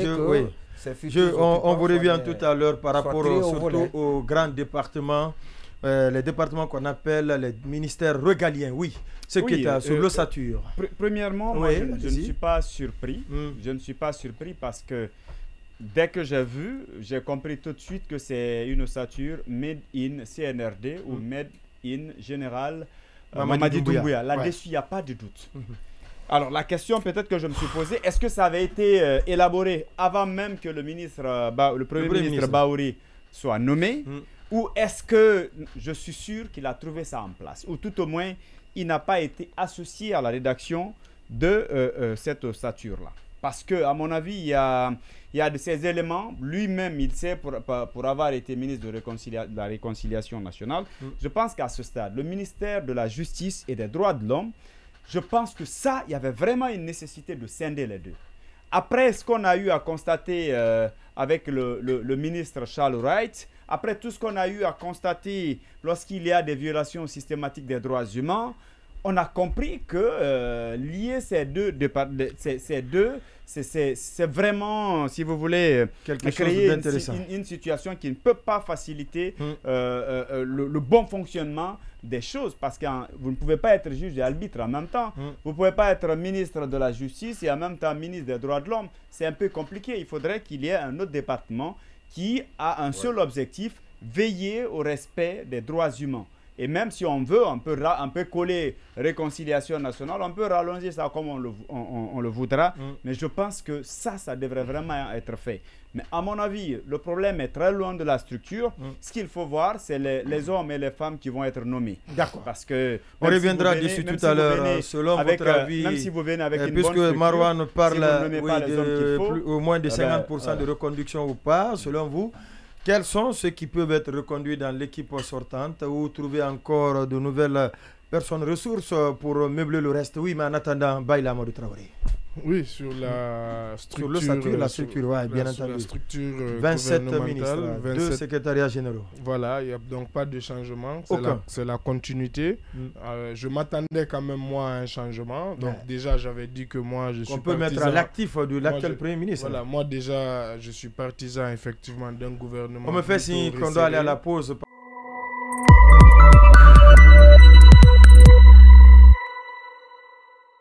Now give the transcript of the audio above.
que on vous revient tout à l'heure par rapport surtout aux grands départements, les départements qu'on appelle les ministères régaliens, oui, ce qui est sur l'ossature. Premièrement, moi, je ne suis pas surpris. Je ne suis pas surpris parce que dès que j'ai vu, j'ai compris tout de suite que c'est une ossature made in CNRD ou made in Général Mamadi Doumbouya. Là-dessus, il n'y a pas de doute. Alors, la question peut-être que je me suis posée, est-ce que ça avait été élaboré avant même que le Premier ministre Bahouri soit nommé ou est-ce que je suis sûr qu'il a trouvé ça en place? Ou tout au moins, il n'a pas été associé à la rédaction de cette ossature-là. Parce qu'à mon avis, il y a de ces éléments, lui-même, il sait, pour avoir été ministre de la Réconciliation nationale, je pense qu'à ce stade, le ministère de la Justice et des Droits de l'Homme, je pense que ça, il y avait vraiment une nécessité de scinder les deux. Après ce qu'on a eu à constater avec le ministre Charles Wright, après tout ce qu'on a eu à constater lorsqu'il y a des violations systématiques des droits humains, on a compris que lier ces deux, c'est vraiment, si vous voulez, créer une situation qui ne peut pas faciliter le bon fonctionnement des choses. Parce que vous ne pouvez pas être juge et arbitre en même temps. Vous ne pouvez pas être ministre de la Justice et en même temps ministre des Droits de l'Homme. C'est un peu compliqué. Il faudrait qu'il y ait un autre département qui a un seul objectif, veiller au respect des droits humains. Et même si on veut, on peut coller réconciliation nationale, on peut rallonger ça comme on le voudra. Mais je pense que ça devrait vraiment être fait. Mais à mon avis, le problème est très loin de la structure. Ce qu'il faut voir, c'est les hommes et les femmes qui vont être nommés. D'accord. Parce que on reviendra dessus tout à l'heure. Selon votre avis, même si vous venez avec une bonne puisque structure, Marouane parle de au moins de 50% de reconduction ou pas, selon vous, quels sont ceux qui peuvent être reconduits dans l'équipe sortante ou trouver encore de nouvelles personnes ressources pour meubler le reste? Oui, mais en attendant, Baïla Amadou Traoré. Oui, sur la structure. Sur la structure, oui, bien entendu. La structure 27 ministres, 2 secrétariats généraux. Voilà, il n'y a donc pas de changement. C'est la continuité. Je m'attendais quand même, moi, à un changement. Donc, déjà, j'avais dit que moi, je suis partisan. On peut mettre à l'actif de l'actuel Premier ministre. Voilà, moi, déjà, je suis partisan, effectivement, d'un gouvernement. On me fait signe qu'on doit aller à la pause.